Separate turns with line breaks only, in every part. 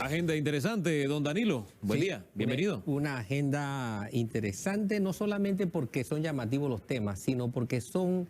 Agenda interesante, don Danilo. Buen día, bienvenido.
Una agenda interesante, no solamente porque son llamativos los temas, sino porque son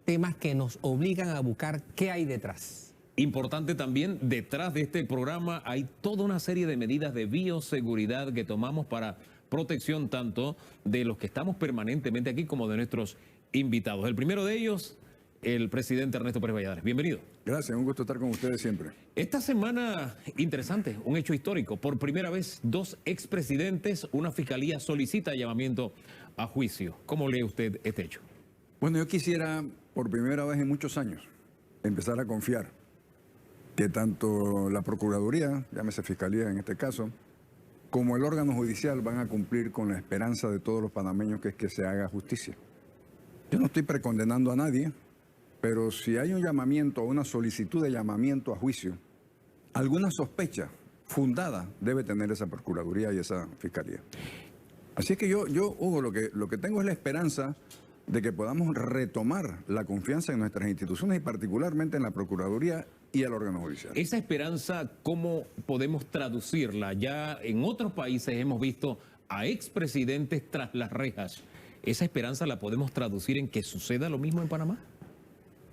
temas que nos obligan a buscar qué hay detrás.
Importante también, detrás de este programa hay toda una serie de medidas de bioseguridad que tomamos para protección tanto de los que estamos permanentemente aquí como de nuestros invitados. El primero de ellos, el presidente Ernesto Pérez Valladares. Bienvenido.
Gracias, un gusto estar con ustedes siempre.
Esta semana, interesante, un hecho histórico. Por primera vez, dos expresidentes, una fiscalía solicita llamamiento a juicio. ¿Cómo lee usted este hecho?
Bueno, yo quisiera, por primera vez en muchos años, empezar a confiar que tanto la Procuraduría, llámese Fiscalía en este caso, como el órgano judicial van a cumplir con la esperanza de todos los panameños, que es que se haga justicia. Yo no estoy precondenando a nadie, pero si hay un llamamiento o una solicitud de llamamiento a juicio, alguna sospecha fundada debe tener esa Procuraduría y esa Fiscalía. Así es que yo Hugo, lo que tengo es la esperanza de que podamos retomar la confianza en nuestras instituciones y particularmente en la Procuraduría y el órgano judicial.
Esa esperanza, ¿cómo podemos traducirla? Ya en otros países hemos visto a expresidentes tras las rejas. ¿Esa esperanza la podemos traducir en que suceda lo mismo en Panamá?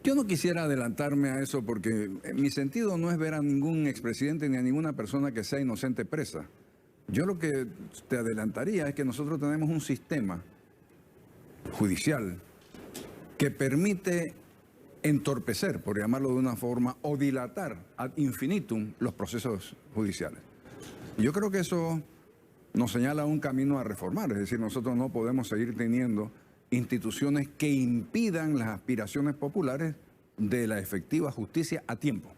Yo no quisiera adelantarme a eso porque mi sentido no es ver a ningún expresidente ni a ninguna persona que sea inocente presa. Yo lo que te adelantaría es que nosotros tenemos un sistema judicial que permite entorpecer, por llamarlo de una forma, o dilatar ad infinitum los procesos judiciales. Yo creo que eso nos señala un camino a reformar, es decir, nosotros no podemos seguir teniendo instituciones que impidan las aspiraciones populares de la efectiva justicia a tiempo.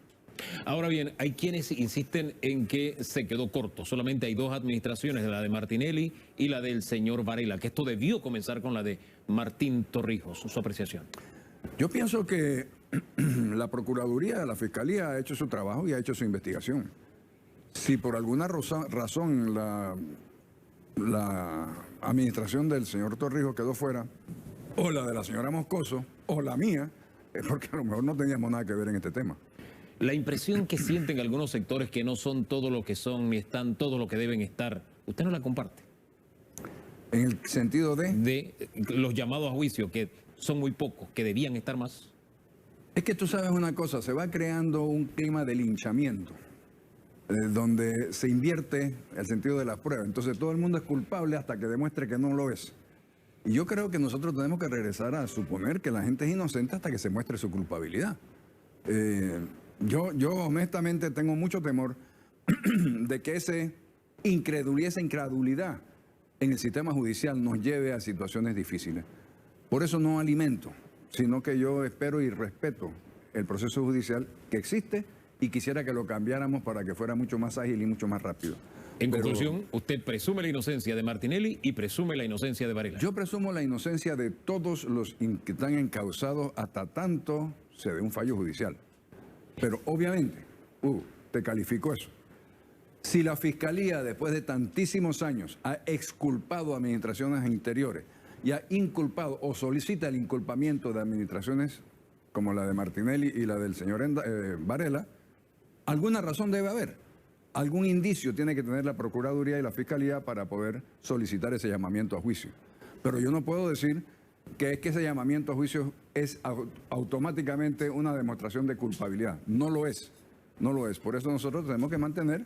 Ahora bien, hay quienes insisten en que se quedó corto. Solamente hay dos administraciones, la de Martinelli y la del señor Varela, que esto debió comenzar con la de Martín Torrijos. Su apreciación.
Yo pienso que la Procuraduría, la Fiscalía ha hecho su trabajo y ha hecho su investigación. Si por alguna razón la administración del señor Torrijos quedó fuera, o la de la señora Moscoso, o la mía, es porque a lo mejor no teníamos nada que ver en este tema.
La impresión que sienten algunos sectores que no son todo lo que son ni están todo lo que deben estar, ¿usted no la comparte?
En el sentido
de los llamados a juicio, que son muy pocos, que debían estar más.
Es que tú sabes una cosa, se va creando un clima de linchamiento, donde se invierte el sentido de la prueba. Entonces todo el mundo es culpable hasta que demuestre que no lo es. Y yo creo que nosotros tenemos que regresar a suponer que la gente es inocente hasta que se muestre su culpabilidad. Yo honestamente tengo mucho temor de que esa incredulidad en el sistema judicial nos lleve a situaciones difíciles. Por eso no alimento, sino que yo espero y respeto el proceso judicial que existe y quisiera que lo cambiáramos para que fuera mucho más ágil y mucho más rápido.
En conclusión, usted presume la inocencia de Martinelli y presume la inocencia de Varela.
Yo presumo la inocencia de todos los que están encausados hasta tanto se dé un fallo judicial. Pero obviamente, te califico eso. Si la Fiscalía, después de tantísimos años, ha exculpado a administraciones interiores y ha inculpado o solicita el inculpamiento de administraciones como la de Martinelli y la del señor Varela, alguna razón debe haber. Algún indicio tiene que tener la Procuraduría y la Fiscalía para poder solicitar ese llamamiento a juicio. Pero yo no puedo decir que es que ese llamamiento a juicio es automáticamente una demostración de culpabilidad. No lo es, no lo es. Por eso nosotros tenemos que mantener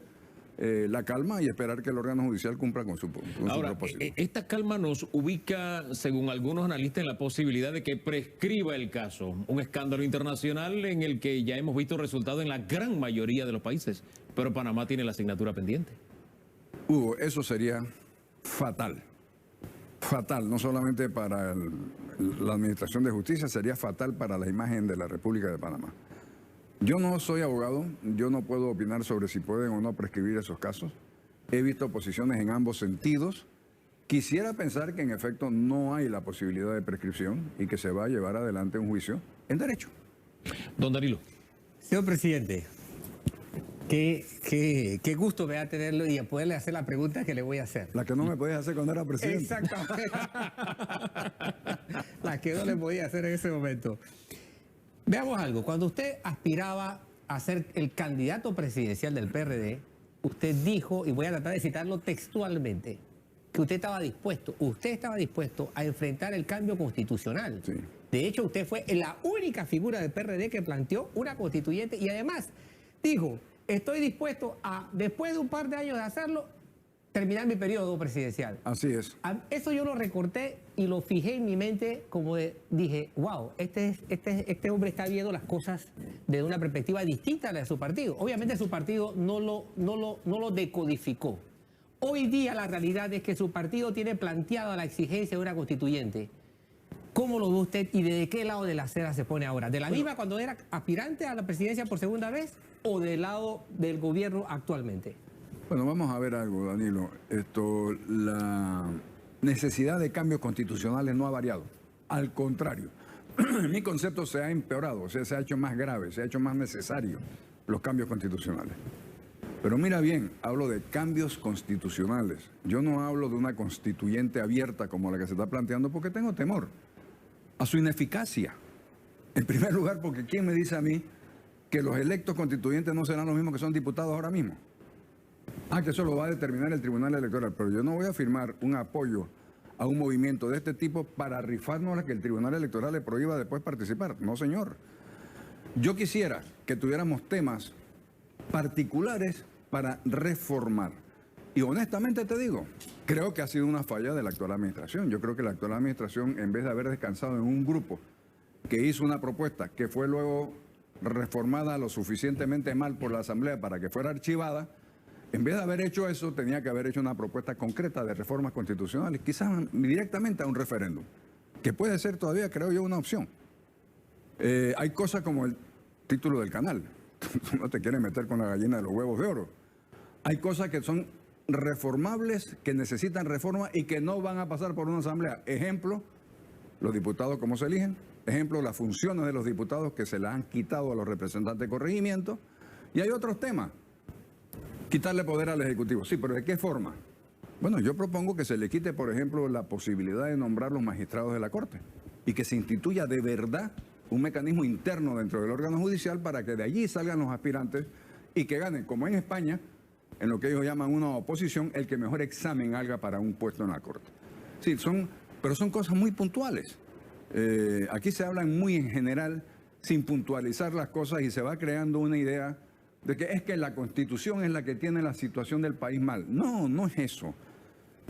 la calma y esperar que el órgano judicial cumpla con su propósito.
Esta calma nos ubica, según algunos analistas, en la posibilidad de que prescriba el caso. Un escándalo internacional en el que ya hemos visto resultados en la gran mayoría de los países. Pero Panamá tiene la asignatura pendiente.
Hugo, eso sería fatal. Fatal, no solamente para la Administración de Justicia, sería fatal para la imagen de la República de Panamá. Yo no soy abogado, yo no puedo opinar sobre si pueden o no prescribir esos casos. He visto posiciones en ambos sentidos. Quisiera pensar que en efecto no hay la posibilidad de prescripción y que se va a llevar adelante un juicio en derecho.
Don Danilo.
Señor presidente, qué gusto me va a tenerlo y a poderle hacer la pregunta que le voy a hacer.
La que no me podías hacer cuando era presidente.
Exactamente. La que no le podía hacer en ese momento. Veamos algo. Cuando usted aspiraba a ser el candidato presidencial del PRD, usted dijo, y voy a tratar de citarlo textualmente, que usted estaba dispuesto a enfrentar el cambio constitucional.
Sí.
De hecho, usted fue la única figura del PRD que planteó una constituyente y además dijo, estoy dispuesto a, después de un par de años de hacerlo, terminar mi periodo presidencial.
Así es.
Eso yo lo recorté y lo fijé en mi mente dije, wow, este hombre está viendo las cosas desde una perspectiva distinta a la de su partido. Obviamente su partido no lo decodificó. Hoy día la realidad es que su partido tiene planteada la exigencia de una constituyente. ¿Cómo lo ve usted y de qué lado de la acera se pone ahora? ¿De la misma cuando era aspirante a la presidencia por segunda vez o del lado del gobierno actualmente?
Bueno, vamos a ver algo, Danilo. La necesidad de cambios constitucionales no ha variado. Al contrario, mi concepto se ha empeorado, o sea, se ha hecho más grave, se ha hecho más necesario los cambios constitucionales. Pero mira bien, hablo de cambios constitucionales. Yo no hablo de una constituyente abierta como la que se está planteando porque tengo temor a su ineficacia. En primer lugar, porque ¿quién me dice a mí que los electos constituyentes no serán los mismos que son diputados ahora mismo? Que eso lo va a determinar el Tribunal Electoral, pero yo no voy a firmar un apoyo a un movimiento de este tipo para rifarnos a que el Tribunal Electoral le prohíba después participar. No, señor. Yo quisiera que tuviéramos temas particulares para reformar. Y honestamente te digo, creo que ha sido una falla de la actual administración. Yo creo que la actual administración, en vez de haber descansado en un grupo que hizo una propuesta que fue luego reformada lo suficientemente mal por la Asamblea para que fuera archivada, en vez de haber hecho eso, tenía que haber hecho una propuesta concreta de reformas constitucionales, quizás directamente a un referéndum, que puede ser todavía, creo yo, una opción. Hay cosas como el título del canal. Tú no te quieres meter con la gallina de los huevos de oro. Hay cosas que son reformables, que necesitan reforma y que no van a pasar por una asamblea. Ejemplo, los diputados cómo se eligen. Ejemplo, las funciones de los diputados que se las han quitado a los representantes de corregimiento. Y hay otros temas. Quitarle poder al Ejecutivo. Sí, pero ¿de qué forma? Bueno, yo propongo que se le quite, por ejemplo, la posibilidad de nombrar los magistrados de la Corte y que se instituya de verdad un mecanismo interno dentro del órgano judicial para que de allí salgan los aspirantes y que ganen, como en España, en lo que ellos llaman una oposición, el que mejor examen haga para un puesto en la Corte. Sí, pero son cosas muy puntuales. Aquí se hablan muy en general, sin puntualizar las cosas y se va creando una idea de que es que la Constitución es la que tiene la situación del país mal. No, no es eso.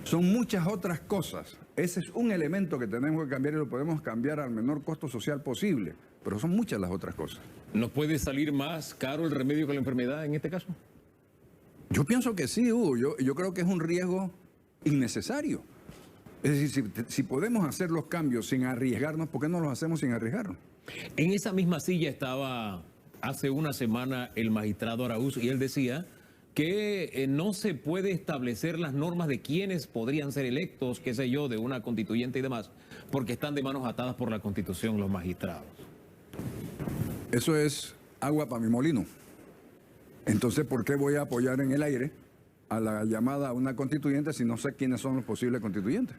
Son muchas otras cosas. Ese es un elemento que tenemos que cambiar y lo podemos cambiar al menor costo social posible. Pero son muchas las otras cosas.
¿Nos puede salir más caro el remedio que la enfermedad en este caso?
Yo pienso que sí, Hugo. Yo creo que es un riesgo innecesario. Es decir, si podemos hacer los cambios sin arriesgarnos, ¿por qué no los hacemos sin arriesgarnos?
En esa misma silla estaba hace una semana el magistrado Araúz y él decía que no se puede establecer las normas de quiénes podrían ser electos, qué sé yo, de una constituyente y demás, porque están de manos atadas por la Constitución los magistrados.
Eso es agua para mi molino. Entonces, ¿por qué voy a apoyar en el aire a la llamada a una constituyente si no sé quiénes son los posibles constituyentes?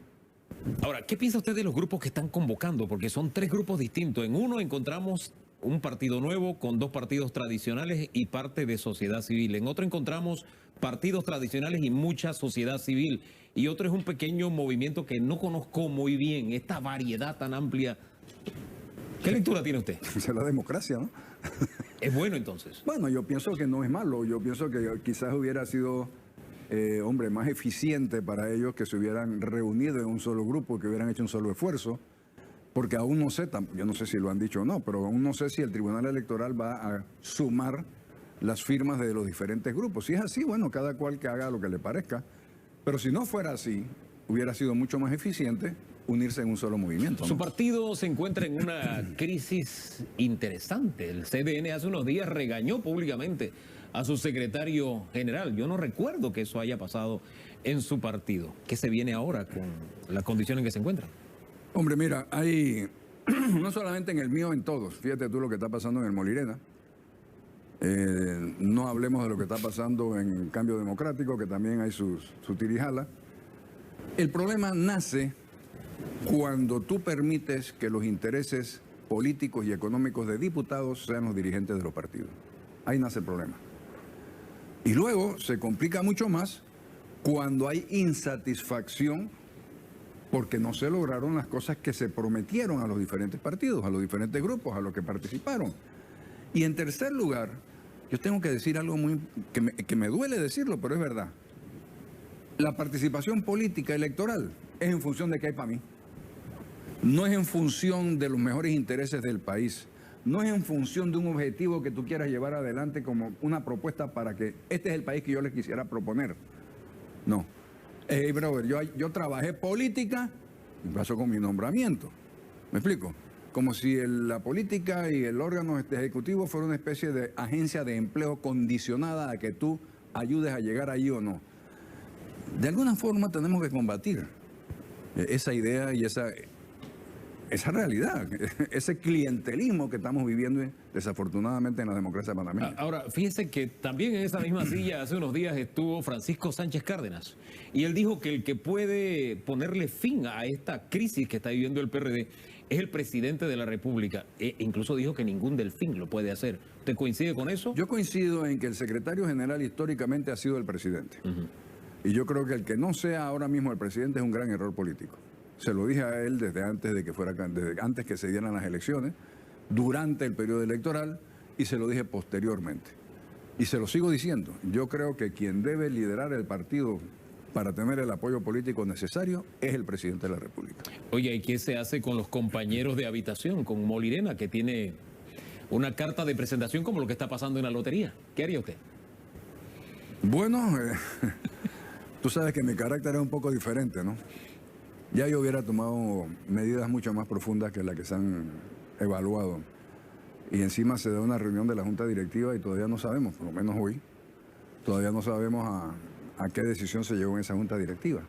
Ahora, ¿qué piensa usted de los grupos que están convocando? Porque son tres grupos distintos. En uno encontramos un partido nuevo con dos partidos tradicionales y parte de sociedad civil. En otro encontramos partidos tradicionales y mucha sociedad civil. Y otro es un pequeño movimiento que no conozco muy bien, esta variedad tan amplia. ¿Qué lectura tiene usted?
Es la democracia, ¿no?
¿Es bueno entonces?
Bueno, yo pienso que no es malo. Yo pienso que quizás hubiera sido, más eficiente para ellos que se hubieran reunido en un solo grupo, que hubieran hecho un solo esfuerzo. Porque aún no sé, yo no sé si lo han dicho o no, pero aún no sé si el Tribunal Electoral va a sumar las firmas de los diferentes grupos. Si es así, bueno, cada cual que haga lo que le parezca. Pero si no fuera así, hubiera sido mucho más eficiente unirse en un solo movimiento, ¿no?
Su partido se encuentra en una crisis interesante. El CDN hace unos días regañó públicamente a su secretario general. Yo no recuerdo que eso haya pasado en su partido. ¿Qué se viene ahora con la condición en que se encuentra?
Hombre, mira, hay, no solamente en el mío, en todos. Fíjate tú lo que está pasando en el Molirena. No hablemos de lo que está pasando en Cambio Democrático, que también hay su tirijala. El problema nace cuando tú permites que los intereses políticos y económicos de diputados sean los dirigentes de los partidos. Ahí nace el problema. Y luego se complica mucho más cuando hay insatisfacción porque no se lograron las cosas que se prometieron a los diferentes partidos, a los diferentes grupos, a los que participaron. Y en tercer lugar, yo tengo que decir algo que me duele decirlo, pero es verdad. La participación política electoral es en función de qué hay para mí. No es en función de los mejores intereses del país. No es en función de un objetivo que tú quieras llevar adelante como una propuesta para que este es el país que yo les quisiera proponer. No. Brother, yo trabajé política y pasó con mi nombramiento. ¿Me explico? Como si la política y el órgano ejecutivo fuera una especie de agencia de empleo condicionada a que tú ayudes a llegar allí o no. De alguna forma tenemos que combatir esa idea y esa realidad, ese clientelismo que estamos viviendo desafortunadamente en la democracia panameña.
Ahora, fíjese que también en esa misma silla hace unos días estuvo Francisco Sánchez Cárdenas y él dijo que el que puede ponerle fin a esta crisis que está viviendo el PRD es el presidente de la República. Incluso dijo que ningún delfín lo puede hacer. ¿Usted coincide con eso?
Yo coincido en que el secretario general históricamente ha sido el presidente. Y yo creo que el que no sea ahora mismo el presidente es un gran error político. Se lo dije a él desde antes de que desde antes que se dieran las elecciones, durante el periodo electoral, y se lo dije posteriormente. Y se lo sigo diciendo. Yo creo que quien debe liderar el partido para tener el apoyo político necesario es el presidente de la República.
Oye, ¿y qué se hace con los compañeros de habitación, con Molirena, que tiene una carta de presentación como lo que está pasando en la lotería? ¿Qué haría usted?
Bueno, tú sabes que mi carácter es un poco diferente, ¿no? Ya yo hubiera tomado medidas mucho más profundas que las que se han evaluado. Y encima se da una reunión de la Junta Directiva y todavía no sabemos, por lo menos hoy, todavía no sabemos a qué decisión se llegó en esa Junta Directiva.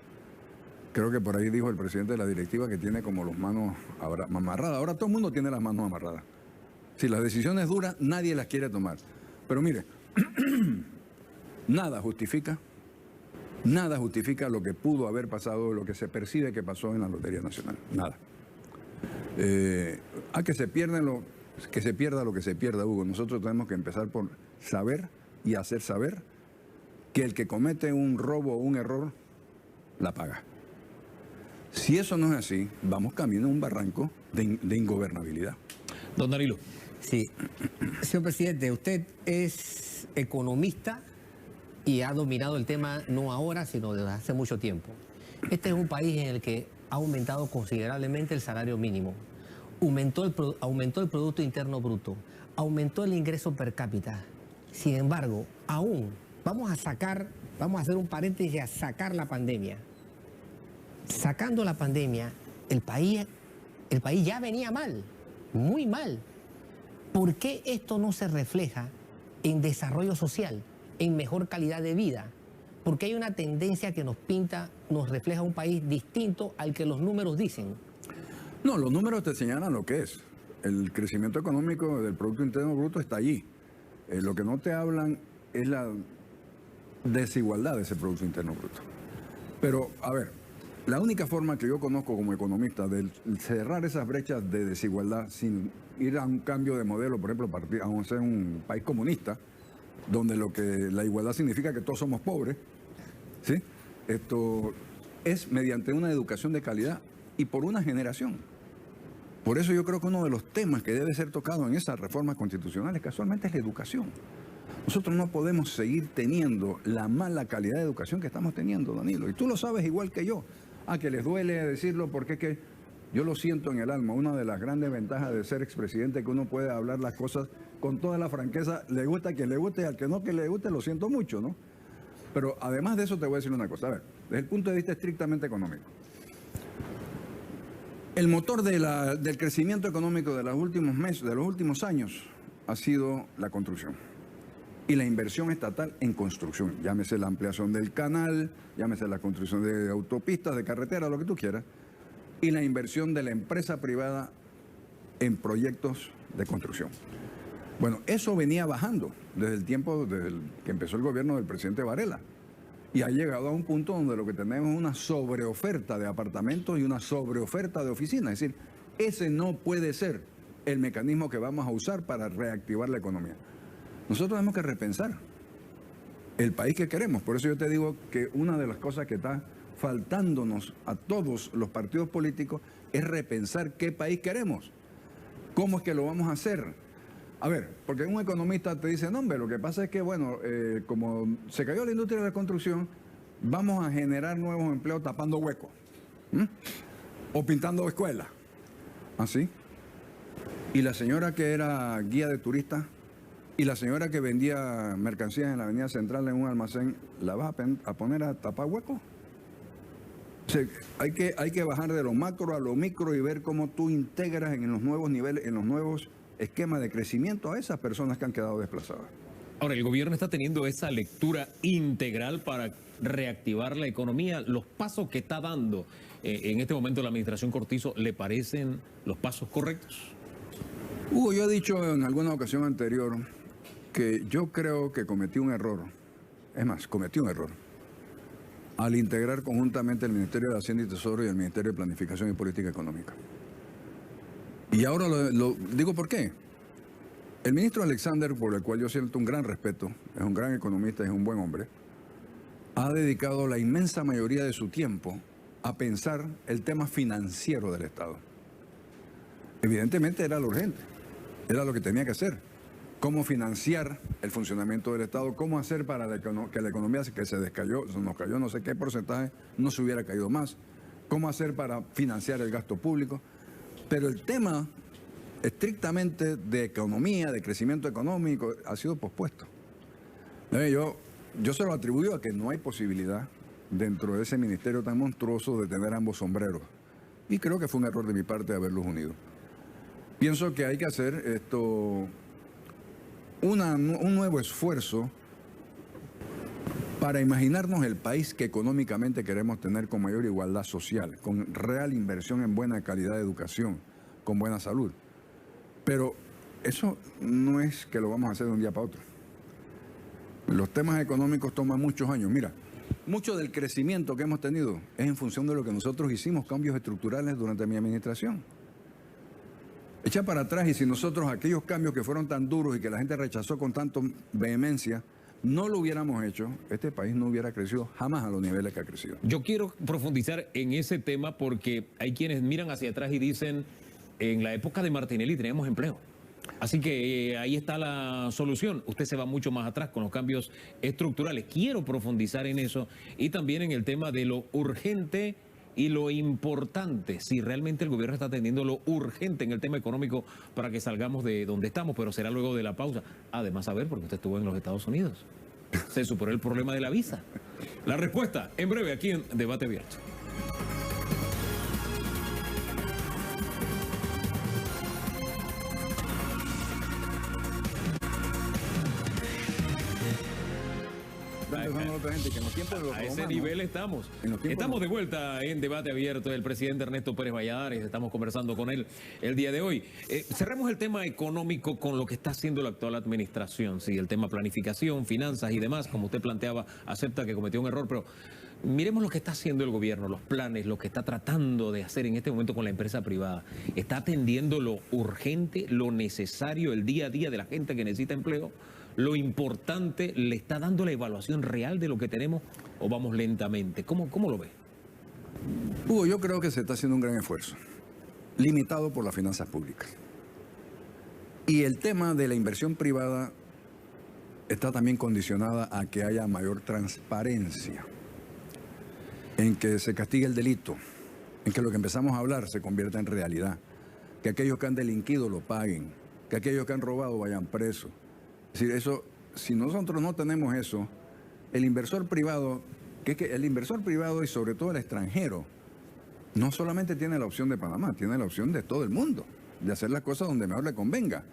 Creo que por ahí dijo el presidente de la directiva que tiene como las manos amarradas. Ahora todo el mundo tiene las manos amarradas. Si las decisiones duras, nadie las quiere tomar. Pero mire, nada justifica lo que pudo haber pasado, lo que se percibe que pasó en la Lotería Nacional. Nada. A que se pierda lo que se pierda, Hugo. Nosotros tenemos que empezar por saber y hacer saber que el que comete un robo o un error, la paga. Si eso no es así, vamos camino a un barranco de ingobernabilidad.
Don Danilo.
Sí. Señor presidente, usted es economista y ha dominado el tema no ahora, sino desde hace mucho tiempo. Este es un país en el que ha aumentado considerablemente el salario mínimo, aumentó el Producto Interno Bruto, aumentó el ingreso per cápita. Sin embargo, aún vamos a hacer un paréntesis a sacar la pandemia. Sacando la pandemia, el país ya venía mal, muy mal. ¿Por qué esto no se refleja en desarrollo social, en mejor calidad de vida? Porque hay una tendencia que nos refleja un país distinto al que los números dicen.
No, los números te señalan lo que es. El crecimiento económico del Producto Interno Bruto está allí. Lo que no te hablan es la desigualdad de ese Producto Interno Bruto. Pero, a ver, la única forma que yo conozco como economista de cerrar esas brechas de desigualdad sin ir a un cambio de modelo, por ejemplo, vamos a ser un país comunista, donde la igualdad significa que todos somos pobres, ¿sí? Esto es mediante una educación de calidad y por una generación. Por eso yo creo que uno de los temas que debe ser tocado en esas reformas constitucionales casualmente es la educación. Nosotros no podemos seguir teniendo la mala calidad de educación que estamos teniendo, Danilo. Y tú lo sabes igual que yo. Que les duele decirlo porque es que yo lo siento en el alma. Una de las grandes ventajas de ser expresidente es que uno puede hablar las cosas con toda la franqueza. Le gusta a quien le guste y al que no que le guste, lo siento mucho, ¿no? Pero además de eso te voy a decir una cosa. A ver, desde el punto de vista estrictamente económico. El motor del crecimiento económico de los últimos meses, de los últimos años, ha sido la construcción. Y la inversión estatal en construcción. Llámese la ampliación del canal, llámese la construcción de autopistas, de carreteras, lo que tú quieras. Y la inversión de la empresa privada en proyectos de construcción. Bueno, eso venía bajando desde el tiempo que empezó el gobierno del presidente Varela. Y ha llegado a un punto donde lo que tenemos es una sobreoferta de apartamentos y una sobreoferta de oficinas. Es decir, ese no puede ser el mecanismo que vamos a usar para reactivar la economía. Nosotros tenemos que repensar el país que queremos. Por eso yo te digo que una de las cosas que está faltándonos a todos los partidos políticos es repensar qué país queremos. ¿Cómo es que lo vamos a hacer? A ver, porque un economista te dice, no, hombre, lo que pasa es que, bueno, como se cayó la industria de la construcción, vamos a generar nuevos empleos tapando huecos. O pintando escuelas. ¿Así? Y la señora que era guía de turistas y la señora que vendía mercancías en la avenida central en un almacén, ¿la vas a poner a tapar huecos? O sea, hay que bajar de lo macro a lo micro y ver cómo tú integras en los nuevos niveles, en los nuevos esquemas de crecimiento a esas personas que han quedado desplazadas.
Ahora, el gobierno está teniendo esa lectura integral para reactivar la economía. Los pasos que está dando en este momento la administración Cortizo, ¿le parecen los pasos correctos?
Hugo, yo he dicho en alguna ocasión anterior que yo creo que cometí un error. Es más, cometí un error al integrar conjuntamente el Ministerio de Hacienda y Tesoro y el Ministerio de Planificación y Política Económica. Y ahora lo digo por qué. El ministro Alexander, por el cual yo siento un gran respeto, es un gran economista y es un buen hombre, ha dedicado la inmensa mayoría de su tiempo a pensar el tema financiero del Estado. Evidentemente era lo urgente, era lo que tenía que hacer. Cómo financiar el funcionamiento del Estado, cómo hacer para que la economía que se descayó, nos cayó no sé qué porcentaje, no se hubiera caído más, cómo hacer para financiar el gasto público. Pero el tema estrictamente de economía, de crecimiento económico, ha sido pospuesto. Yo se lo atribuyo a que no hay posibilidad dentro de ese ministerio tan monstruoso de tener ambos sombreros. Y creo que fue un error de mi parte haberlos unido. Pienso que hay que hacer un nuevo esfuerzo para imaginarnos el país que económicamente queremos tener con mayor igualdad social, con real inversión en buena calidad de educación, con buena salud. Pero eso no es que lo vamos a hacer de un día para otro. Los temas económicos toman muchos años. Mira, mucho del crecimiento que hemos tenido es en función de lo que nosotros hicimos, cambios estructurales durante mi administración. Echa para atrás y si nosotros aquellos cambios que fueron tan duros y que la gente rechazó con tanta vehemencia, no lo hubiéramos hecho, este país no hubiera crecido jamás a los niveles que ha crecido.
Yo quiero profundizar en ese tema porque hay quienes miran hacia atrás y dicen, en la época de Martinelli teníamos empleo. Así que ahí está la solución. Usted se va mucho más atrás con los cambios estructurales. Quiero profundizar en eso y también en el tema de lo urgente y lo importante, si realmente el gobierno está atendiendo lo urgente en el tema económico para que salgamos de donde estamos, pero será luego de la pausa. Además, a ver, porque usted estuvo en los Estados Unidos. Se superó el problema de la visa. La respuesta, en breve, aquí en Debate Abierto. A ese nivel estamos. Estamos de vuelta en Debate Abierto. El presidente Ernesto Pérez Valladares, estamos conversando con él el día de hoy. Cerremos el tema económico con lo que está haciendo la actual administración. Sí, el tema planificación, finanzas y demás, como usted planteaba, acepta que cometió un error, pero miremos lo que está haciendo el gobierno, los planes, lo que está tratando de hacer en este momento con la empresa privada. ¿Está atendiendo lo urgente, lo necesario, el día a día de la gente que necesita empleo? ¿Lo importante le está dando la evaluación real de lo que tenemos o vamos lentamente? ¿Cómo lo ve?
Hugo, yo creo que se está haciendo un gran esfuerzo, limitado por las finanzas públicas. Y el tema de la inversión privada está también condicionada a que haya mayor transparencia, en que se castigue el delito, en que lo que empezamos a hablar se convierta en realidad, que aquellos que han delinquido lo paguen, que aquellos que han robado vayan presos. Es decir, eso, si nosotros no tenemos eso, el inversor privado, el inversor privado y sobre todo el extranjero, no solamente tiene la opción de Panamá, tiene la opción de todo el mundo, de hacer las cosas donde mejor le convenga.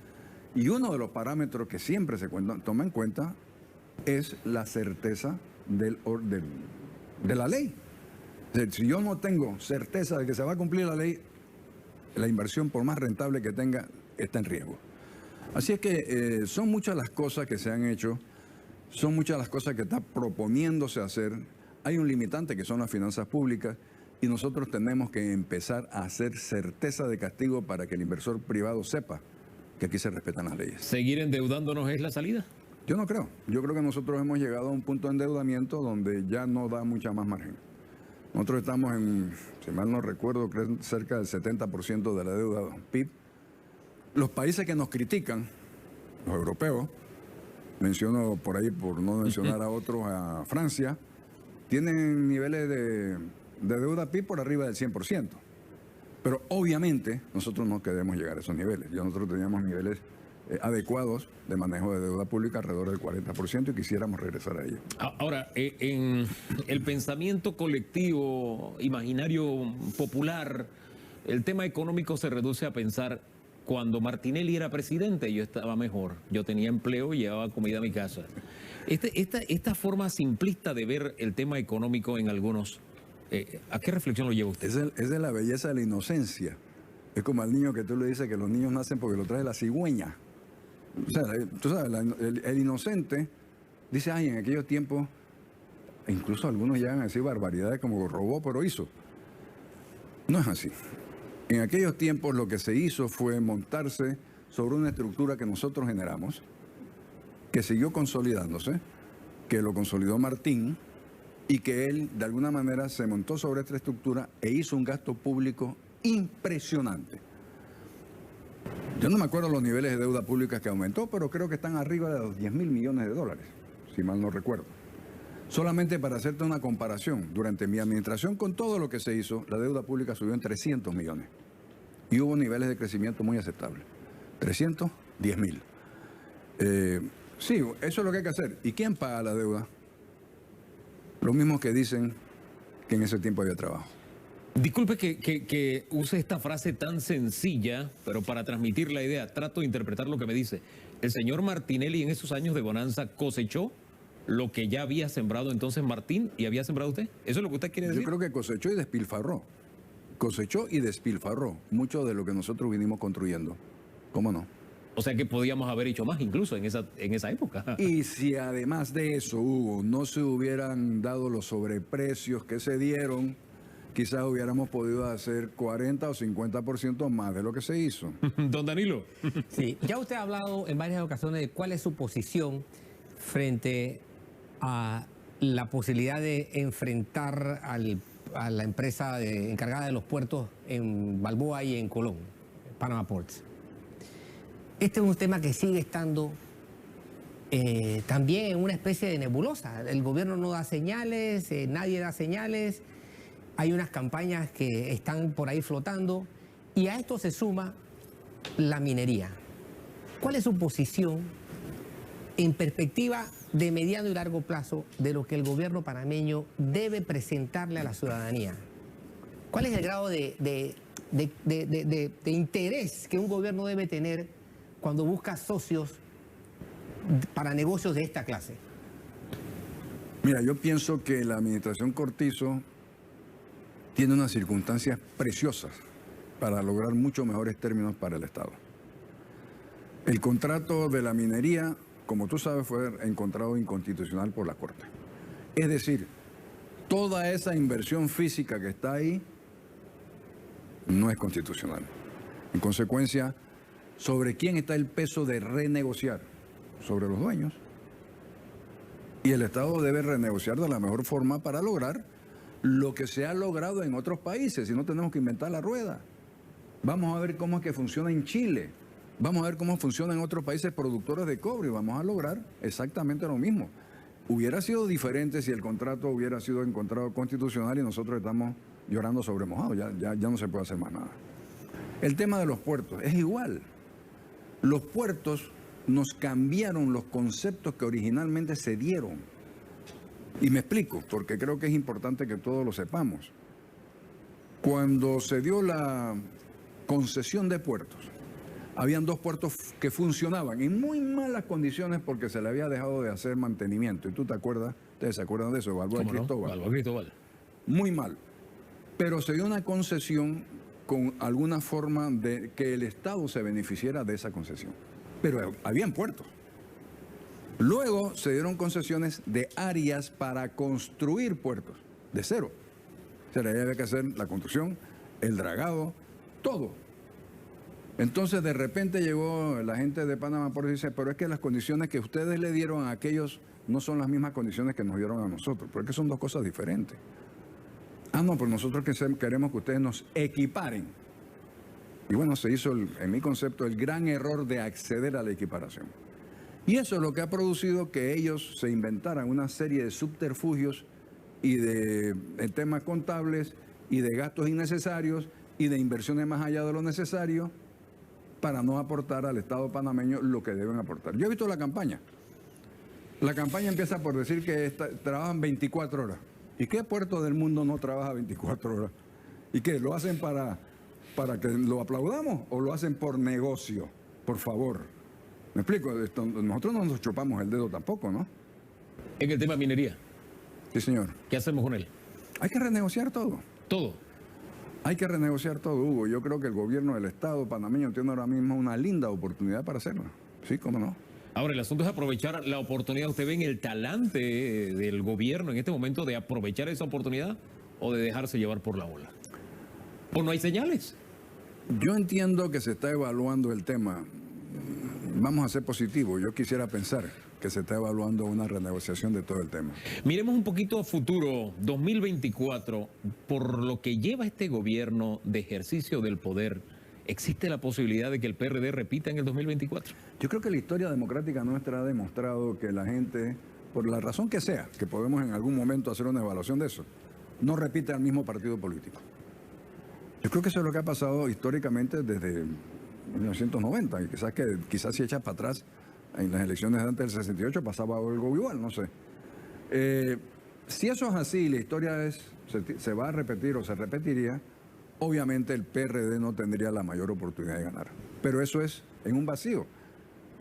Y uno de los parámetros que siempre se toma en cuenta es la certeza de la ley. Es decir, si yo no tengo certeza de que se va a cumplir la ley, la inversión, por más rentable que tenga, está en riesgo. Así es que son muchas las cosas que se han hecho, son muchas las cosas que está proponiéndose hacer. Hay un limitante que son las finanzas públicas y nosotros tenemos que empezar a hacer certeza de castigo para que el inversor privado sepa que aquí se respetan las leyes.
¿Seguir endeudándonos es la salida?
Yo no creo. Yo creo que nosotros hemos llegado a un punto de endeudamiento donde ya no da mucha más margen. Nosotros estamos en, si mal no recuerdo, creo cerca del 70% de la deuda PIB. Los países que nos critican, los europeos, menciono por ahí, por no mencionar a otros, a Francia, tienen niveles de deuda PIB por arriba del 100%. Pero obviamente nosotros no queremos llegar a esos niveles. Ya nosotros teníamos niveles adecuados de manejo de deuda pública alrededor del 40% y quisiéramos regresar a ello.
Ahora, en el pensamiento colectivo, imaginario popular, el tema económico se reduce a pensar: cuando Martinelli era presidente yo estaba mejor, yo tenía empleo y llevaba comida a mi casa. Esta forma simplista de ver el tema económico en algunos, ¿a qué reflexión lo lleva usted?
Es de la belleza de la inocencia. Es como al niño que tú le dices que los niños nacen porque lo trae la cigüeña. O sea, tú sabes, el inocente dice, ay, en aquellos tiempos, incluso algunos llegan a decir barbaridades como robó pero hizo. No es así. En aquellos tiempos lo que se hizo fue montarse sobre una estructura que nosotros generamos, que siguió consolidándose, que lo consolidó Martín, y que él de alguna manera se montó sobre esta estructura e hizo un gasto público impresionante. Yo no me acuerdo los niveles de deuda pública que aumentó, pero creo que están arriba de los 10.000 millones de dólares, si mal no recuerdo. Solamente para hacerte una comparación, durante mi administración con todo lo que se hizo, la deuda pública subió en 300 millones. Y hubo niveles de crecimiento muy aceptables. 310.000. Sí, eso es lo que hay que hacer. ¿Y quién paga la deuda? Los mismos que dicen que en ese tiempo había trabajo.
Disculpe que use esta frase tan sencilla, pero para transmitir la idea, trato de interpretar lo que me dice. El señor Martinelli en esos años de bonanza cosechó lo que ya había sembrado entonces Martín y había sembrado usted. ¿Eso es lo que usted quiere decir?
Yo creo que cosechó y despilfarró. Cosechó y despilfarró mucho de lo que nosotros vinimos construyendo. ¿Cómo no?
O sea que podíamos haber hecho más incluso en esa época.
Y si además de eso, Hugo, no se hubieran dado los sobreprecios que se dieron, quizás hubiéramos podido hacer 40 o 50% más de lo que se hizo.
Don Danilo.
Sí, ya usted ha hablado en varias ocasiones de cuál es su posición frente a la posibilidad de enfrentar a la empresa encargada de los puertos en Balboa y en Colón, Panama Ports. Este es un tema que sigue estando también en una especie de nebulosa. El gobierno no da señales, nadie da señales. Hay unas campañas que están por ahí flotando y a esto se suma la minería. ¿Cuál es su posición en perspectiva de mediano y largo plazo de lo que el gobierno panameño debe presentarle a la ciudadanía? ¿Cuál es el grado de interés que un gobierno debe tener cuando busca socios para negocios de esta clase?
Mira, yo pienso que la administración Cortizo tiene unas circunstancias preciosas para lograr mucho mejores términos para el Estado. El contrato de la minería, como tú sabes, fue encontrado inconstitucional por la Corte. Es decir, toda esa inversión física que está ahí no es constitucional. En consecuencia, ¿sobre quién está el peso de renegociar? Sobre los dueños. Y el Estado debe renegociar de la mejor forma para lograr lo que se ha logrado en otros países, si no tenemos que inventar la rueda. Vamos a ver cómo es que funciona en Chile, vamos a ver cómo funciona en otros países productores de cobre y vamos a lograr exactamente lo mismo. Hubiera sido diferente si el contrato hubiera sido encontrado constitucional y nosotros estamos llorando sobre mojado, ya no se puede hacer más nada. El tema de los puertos es igual. Los puertos nos cambiaron los conceptos que originalmente se dieron. Y me explico, porque creo que es importante que todos lo sepamos. Cuando se dio la concesión de puertos, habían dos puertos que funcionaban en muy malas condiciones porque se le había dejado de hacer mantenimiento. ¿Y tú te acuerdas? ¿Ustedes se acuerdan de eso? Balboa y Cristóbal.
Balboa y Cristóbal.
Muy mal. Pero se dio una concesión con alguna forma de que el Estado se beneficiara de esa concesión. Pero habían puertos. Luego se dieron concesiones de áreas para construir puertos, de cero. O sea, había que hacer la construcción, el dragado, todo. Entonces de repente llegó la gente de Panamá por dice, pero es que las condiciones que ustedes le dieron a aquellos no son las mismas condiciones que nos dieron a nosotros, porque son dos cosas diferentes. Ah, no, pues nosotros queremos que ustedes nos equiparen. Y bueno, se hizo, en mi concepto, el gran error de acceder a la equiparación. Y eso es lo que ha producido que ellos se inventaran una serie de subterfugios y de temas contables y de gastos innecesarios y de inversiones más allá de lo necesario para no aportar al Estado panameño lo que deben aportar. Yo he visto la campaña. La campaña empieza por decir que trabajan 24 horas. ¿Y qué puerto del mundo no trabaja 24 horas? ¿Y qué? ¿Lo hacen para que lo aplaudamos o lo hacen por negocio? Por favor. ¿Me explico? Nosotros no nos chupamos el dedo tampoco, ¿no?
En el tema minería,
Sí, señor.
¿qué hacemos con él?
Hay que renegociar todo.
Todo.
Hay que renegociar todo, Hugo. Yo creo que el gobierno del Estado panameño tiene ahora mismo una linda oportunidad para hacerlo. Sí, cómo no.
Ahora, el asunto es aprovechar la oportunidad. ¿Usted ve en el talante del gobierno en este momento de aprovechar esa oportunidad o de dejarse llevar por la ola? ¿O no hay señales?
Yo entiendo que se está evaluando el tema. Vamos a ser positivos. Yo quisiera pensar que se está evaluando una renegociación de todo el tema.
Miremos un poquito a futuro, 2024, por lo que lleva este gobierno de ejercicio del poder, ¿existe la posibilidad de que el PRD repita en el 2024?
Yo creo que la historia democrática nuestra ha demostrado que la gente, por la razón que sea, que podemos en algún momento hacer una evaluación de eso, no repite al mismo partido político. Yo creo que eso es lo que ha pasado históricamente desde 1990, y quizás si echas para atrás, en las elecciones de antes del 68 pasaba algo igual, no sé. Si eso es así, la historia se va a repetir o se repetiría, obviamente el PRD no tendría la mayor oportunidad de ganar. Pero eso es en un vacío.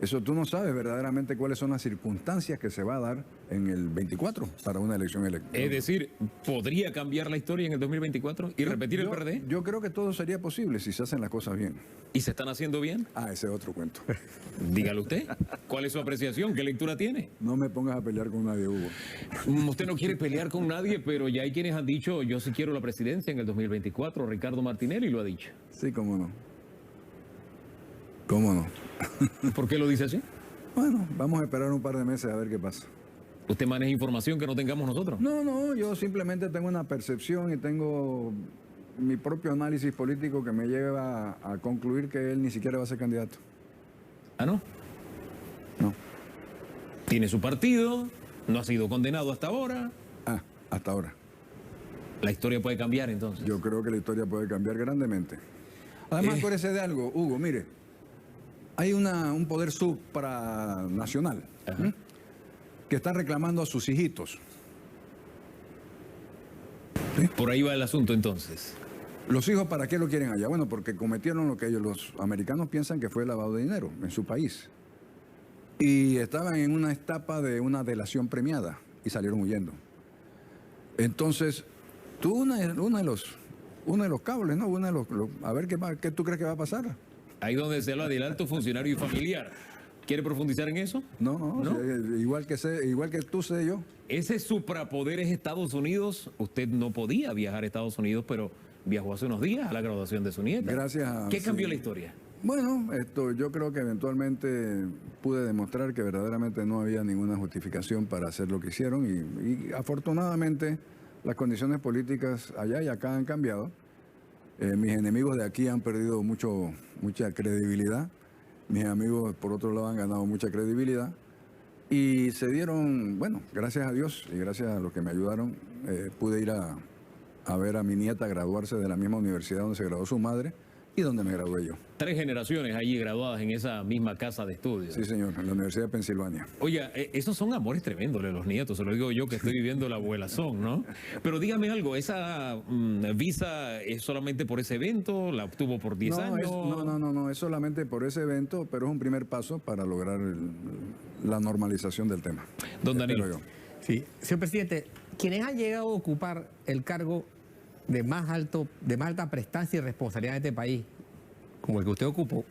Eso tú no sabes verdaderamente cuáles son las circunstancias que se va a dar en el 24 para una elección electoral.
Es decir, ¿podría cambiar la historia en el 2024 y repetir el PRD?
Yo creo que todo sería posible si se hacen las cosas bien.
¿Y se están haciendo bien?
Ah, ese es otro cuento.
Dígalo usted. ¿Cuál es su apreciación? ¿Qué lectura tiene?
No me pongas a pelear con nadie, Hugo.
Usted no quiere pelear con nadie, pero ya hay quienes han dicho, yo sí quiero la presidencia en el 2024. Ricardo Martinelli lo ha dicho.
Sí, cómo no. ¿Cómo no?
¿Por qué lo dice así?
Bueno, vamos a esperar un par de meses a ver qué pasa.
¿Usted maneja información que no tengamos nosotros?
No, yo simplemente tengo una percepción y tengo mi propio análisis político que me lleva a concluir que él ni siquiera va a ser candidato.
¿Ah, no?
No.
Tiene su partido, no ha sido condenado hasta ahora.
Ah, hasta ahora.
La historia puede cambiar entonces.
Yo creo que la historia puede cambiar grandemente. Además, acuérdese de algo, Hugo, mire. Hay un poder supranacional que está reclamando a sus hijitos. ¿Sí?
Por ahí va el asunto entonces.
¿Los hijos para qué lo quieren allá? Bueno, porque cometieron lo que los americanos piensan que fue lavado de dinero en su país. Y estaban en una etapa de una delación premiada y salieron huyendo. Entonces, uno de los cables, ¿no? A ver qué tú crees que va a pasar.
Ahí donde se habla del alto funcionario y familiar. ¿Quiere profundizar en eso?
No. Igual que tú sé yo.
Ese suprapoder es Estados Unidos. Usted no podía viajar a Estados Unidos, pero viajó hace unos días a la graduación de su nieta.
Gracias a...
¿Qué cambió la historia?
Bueno, yo creo que eventualmente pude demostrar que verdaderamente no había ninguna justificación para hacer lo que hicieron y afortunadamente las condiciones políticas allá y acá han cambiado. Mis enemigos de aquí han perdido mucha credibilidad. Mis amigos, por otro lado, han ganado mucha credibilidad. Y se dieron, bueno, gracias a Dios y gracias a los que me ayudaron, pude ir a ver a mi nieta graduarse de la misma universidad donde se graduó su madre y donde me gradué yo.
3 generaciones allí graduadas en esa misma casa de estudios.
Sí, señor, en la Universidad de Pensilvania.
Oiga, esos son amores tremendos de los nietos, se lo digo yo que estoy viviendo la abuelazón, ¿no? Pero dígame algo, ¿esa visa es solamente por ese evento? ¿La obtuvo por 10 años?
No, es solamente por ese evento, pero es un primer paso para lograr la normalización del tema.
Don Danilo.
Sí, señor presidente, quienes han llegado a ocupar el cargo de más alta prestancia y responsabilidad en este país, como el que usted ocupó,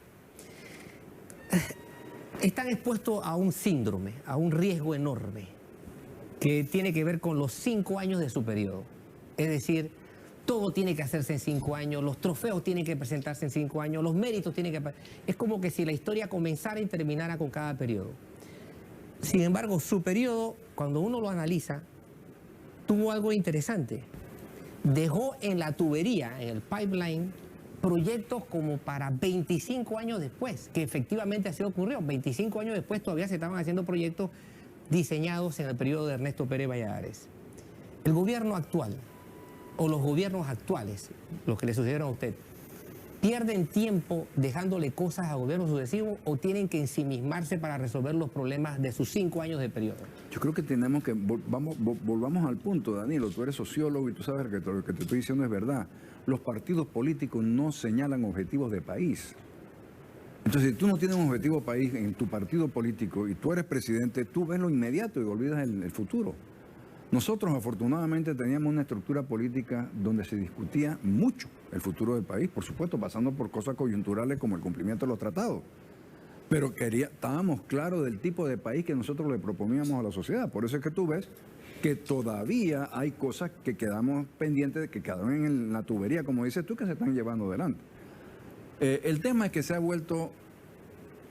están expuestos a un síndrome, a un riesgo enorme, que tiene que ver con los 5 años de su periodo. Es decir, todo tiene que hacerse en 5 años, los trofeos tienen que presentarse en 5 años, los méritos tienen que... Es como que si la historia comenzara y terminara con cada periodo. Sin embargo, su periodo, cuando uno lo analiza, tuvo algo interesante. Dejó en la tubería, en el pipeline, proyectos como para 25 años después, que efectivamente así ocurrió. 25 años después todavía se estaban haciendo proyectos diseñados en el periodo de Ernesto Pérez Valladares. El gobierno actual, o los gobiernos actuales, los que le sucedieron a usted, ¿pierden tiempo dejándole cosas a gobiernos sucesivos o tienen que ensimismarse para resolver los problemas de sus 5 años de periodo?
Yo creo que tenemos que, volvamos al punto, Danilo, tú eres sociólogo y tú sabes que lo que te estoy diciendo es verdad. Los partidos políticos no señalan objetivos de país. Entonces, si tú no tienes un objetivo país en tu partido político y tú eres presidente, tú ves lo inmediato y olvidas el futuro. Nosotros afortunadamente teníamos una estructura política donde se discutía mucho el futuro del país, por supuesto, pasando por cosas coyunturales como el cumplimiento de los tratados. Pero estábamos claros del tipo de país que nosotros le proponíamos a la sociedad. Por eso es que tú ves que todavía hay cosas que quedamos pendientes, que quedaron en la tubería, como dices tú, que se están llevando adelante. El tema es que se ha vuelto,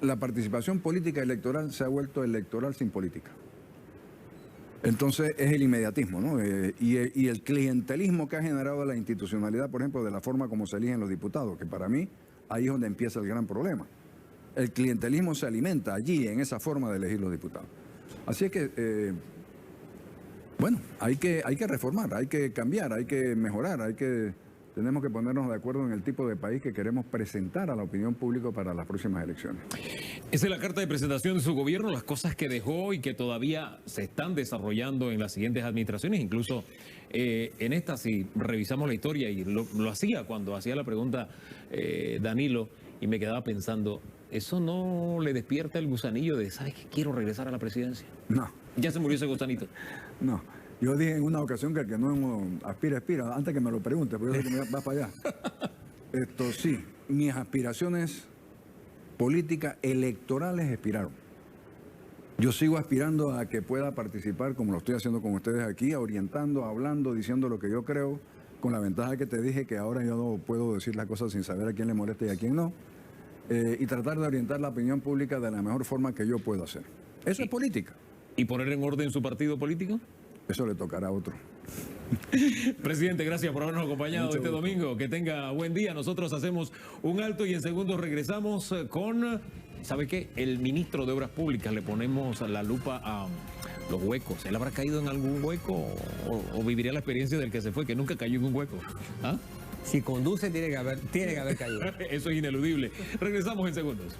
la participación política electoral se ha vuelto electoral sin política. Entonces es el inmediatismo, ¿no? Y el clientelismo que ha generado la institucionalidad, por ejemplo, de la forma como se eligen los diputados, que para mí ahí es donde empieza el gran problema. El clientelismo se alimenta allí, en esa forma de elegir los diputados. Así es que, bueno, hay que reformar, hay que cambiar, hay que mejorar, tenemos que ponernos de acuerdo en el tipo de país que queremos presentar a la opinión pública para las próximas elecciones.
Esa es la carta de presentación de su gobierno, las cosas que dejó y que todavía se están desarrollando en las siguientes administraciones. Incluso en esta, si revisamos la historia, y lo hacía cuando hacía la pregunta Danilo, y me quedaba pensando, ¿eso no le despierta el gusanillo de, ¿sabes qué? Quiero regresar a la presidencia?
No.
¿Ya se murió ese gusanito?
No. Yo dije en una ocasión que el que no aspira, antes que me lo pregunte, porque yo sé que me vas para allá. Esto sí, mis aspiraciones políticas electorales expiraron. Yo sigo aspirando a que pueda participar, como lo estoy haciendo con ustedes aquí, orientando, hablando, diciendo lo que yo creo, con la ventaja que te dije que ahora yo no puedo decir las cosas sin saber a quién le molesta y a quién no, y tratar de orientar la opinión pública de la mejor forma que yo puedo hacer. Eso es política.
¿Y poner en orden su partido político?
Eso le tocará a otro.
Presidente, gracias por habernos acompañado este domingo. Que tenga buen día. Nosotros hacemos un alto y en segundos regresamos con, ¿sabe qué? El ministro de Obras Públicas. Le ponemos la lupa a los huecos. ¿Él habrá caído en algún hueco o viviría la experiencia del que se fue, que nunca cayó en un hueco? ¿Ah?
Si conduce, tiene que haber caído.
Eso es ineludible. Regresamos en segundos.